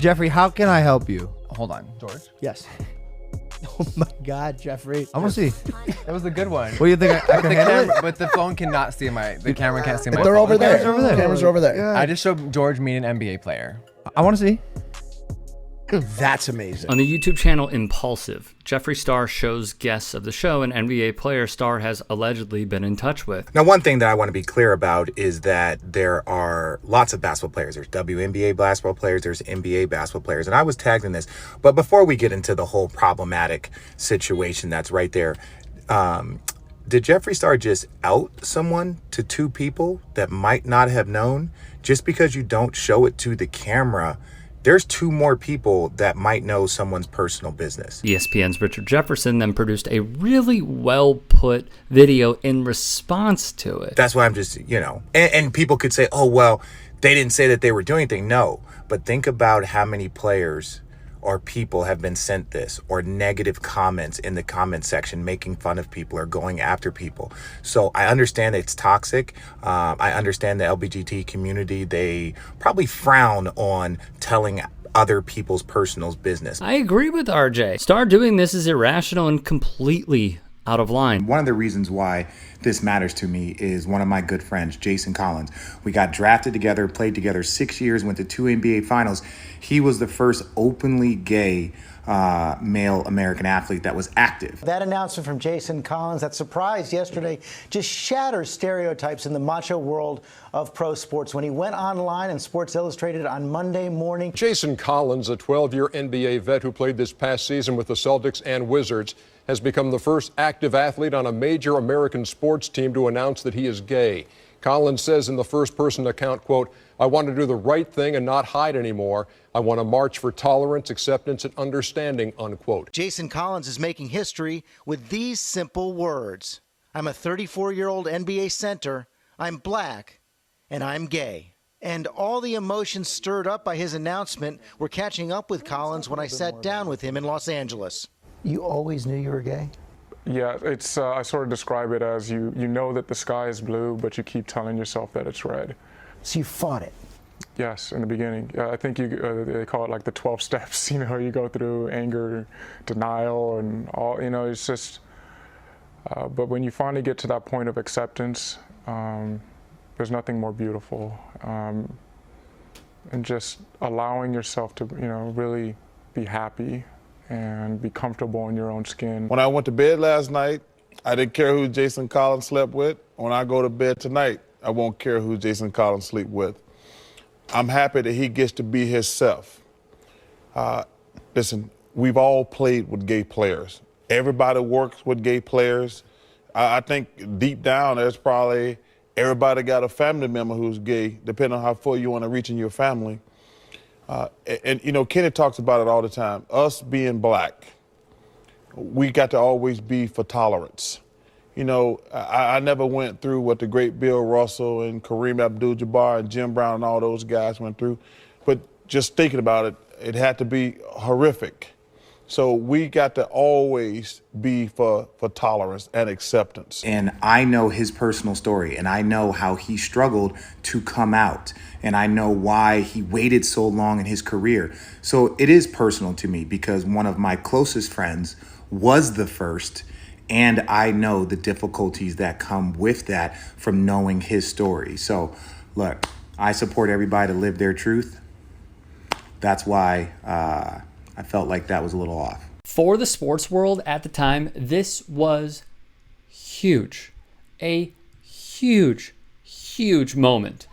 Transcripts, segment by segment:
Jeffree, how can I help you? Hold on, George. Yes. Oh my God, Jeffree. I want to see. That was a good one. What do you think? I can handle it? But the phone cannot see the camera can't see my They're phone. over there. Cameras over there. Cameras are over there. Yeah. I just showed George meeting an NBA player. I want to see. That's amazing. On the YouTube channel Impaulsive, Jeffree Star shows guests of the show an NBA player Star has allegedly been in touch with. Now, one thing that I want to be clear about is that there are lots of basketball players. There's WNBA basketball players, there's NBA basketball players, and I was tagged in this. But before we get into the whole problematic situation that's right there, did Jeffree Star just out someone to two people that might not have known? Just because you don't show it to the camera, there's two more people that might know someone's personal business. ESPN's Richard Jefferson then produced a really well-put video in response to it. That's why I'm just, and people could say, oh, well, they didn't say that they were doing anything. No, but think about how many players or people have been sent this, or negative comments in the comment section making fun of people or going after people. So I understand it's toxic. I understand the LGBT community, they probably frown on telling other people's personal business. I agree with RJ. Star doing this is irrational and completely out of line. One of the reasons why this matters to me is one of my good friends, Jason Collins. We got drafted together, played together 6 years, went to 2 NBA finals. He was the first openly gay male American athlete that was active. That announcement from Jason Collins, that surprise yesterday, just shatters stereotypes in the macho world of pro sports when he went online in Sports Illustrated on Monday morning. Jason Collins, a 12-year NBA vet who played this past season with the Celtics and Wizards, has become the first active athlete on a major American sports team to announce that he is gay. Collins says in the first-person account, quote, "I want to do the right thing and not hide anymore. I want to march for tolerance, acceptance, and understanding," unquote. Jason Collins is making history with these simple words. I'm a 34-year-old NBA center, I'm black, and I'm gay. And all the emotions stirred up by his announcement were catching up with Collins when I sat down with him in Los Angeles. You always knew you were gay? Yeah, it's I sort of describe it as you know that the sky is blue, but you keep telling yourself that it's red. So you fought it? Yes, in the beginning. I think they call it like the 12 steps. You go through anger, denial, and all. It's just. But when you finally get to that point of acceptance, there's nothing more beautiful, and just allowing yourself to really be happy and be comfortable in your own skin. When I went to bed last night, I didn't care who Jason Collins slept with. When I go to bed tonight, I won't care who Jason Collins sleep with. I'm happy that he gets to be himself. Listen, we've all played with gay players. Everybody works with gay players. I think deep down there's probably everybody got a family member who's gay, depending on how far you want to reach in your family. Kenny talks about it all the time. Us being black, we got to always be for tolerance. I never went through what the great Bill Russell and Kareem Abdul-Jabbar and Jim Brown and all those guys went through. But just thinking about it, it had to be horrific. So we got to always be for tolerance and acceptance. And I know his personal story, and I know how he struggled to come out, and I know why he waited so long in his career. So it is personal to me because one of my closest friends was the first, and I know the difficulties that come with that from knowing his story. So look, I support everybody to live their truth. That's why I felt like that was a little off. For the sports world at the time, this was huge. A huge, huge moment.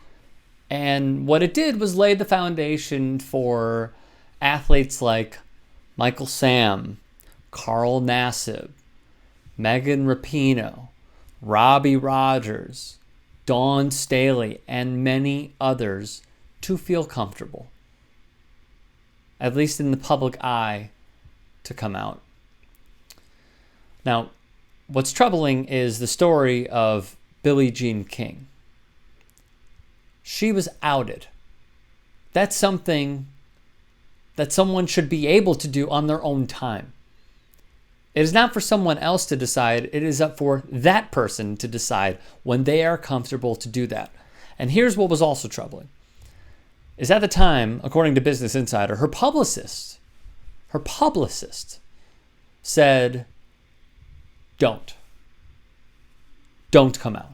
And what it did was lay the foundation for athletes like Michael Sam, Carl Nassib, Megan Rapinoe, Robbie Rogers, Dawn Staley, and many others to feel comfortable, at least in the public eye, to come out. Now, what's troubling is the story of Billie Jean King. She was outed. That's something that someone should be able to do on their own time. It is not for someone else to decide. It is up for that person to decide when they are comfortable to do that. And here's what was also troubling. is at the time, according to Business Insider, her publicist said, don't come out.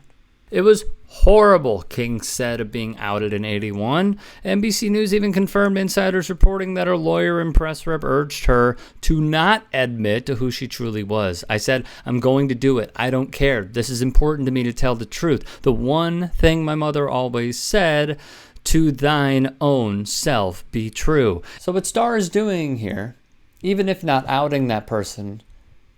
It was horrible, King said of being outed in 81. NBC News even confirmed insiders reporting that her lawyer and press rep urged her to not admit to who she truly was. I said, I'm going to do it. I don't care. This is important to me to tell the truth. The one thing my mother always said, to thine own self be true. So what Star is doing here, even if not outing that person,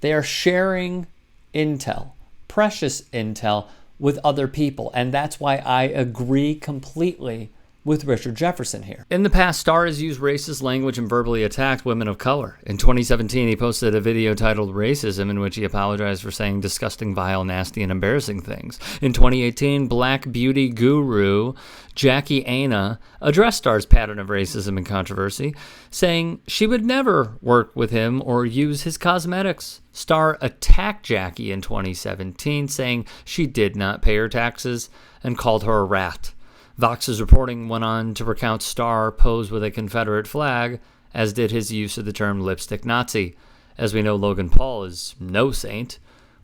they are sharing intel, precious intel, with other people. And that's why I agree completely with Richard Jefferson here. In the past, Star has used racist language and verbally attacked women of color. In 2017, he posted a video titled Racism, in which he apologized for saying disgusting, vile, nasty, and embarrassing things. In 2018, black beauty guru Jackie Aina addressed Star's pattern of racism and controversy, saying she would never work with him or use his cosmetics. Star attacked Jackie in 2017, saying she did not pay her taxes and called her a rat. Vox's reporting went on to recount Star posed with a Confederate flag, as did his use of the term lipstick Nazi. As we know, Logan Paul is no saint,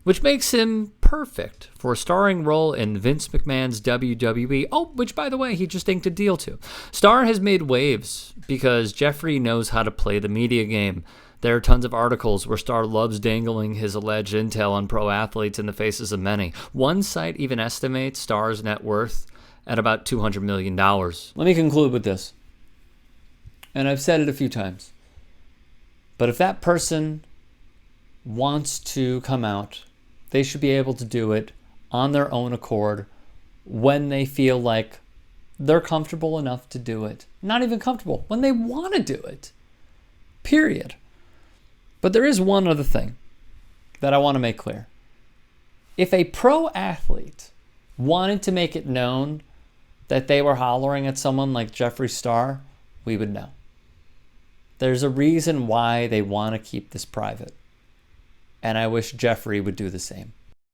which makes him perfect for a starring role in Vince McMahon's WWE. Oh, which, by the way, he just inked a deal to. Star has made waves because Jeffree knows how to play the media game. There are tons of articles where Star loves dangling his alleged intel on pro athletes in the faces of many. One site even estimates Star's net worth at about $200 million. Let me conclude with this. And I've said it a few times. But if that person wants to come out, they should be able to do it on their own accord when they feel like they're comfortable enough to do it. Not even comfortable, when they want to do it. Period. But there is one other thing that I want to make clear. If a pro athlete wanted to make it known that they were hollering at someone like Jeffree Star, we would know. There's a reason why they want to keep this private. And I wish Jeffree would do the same.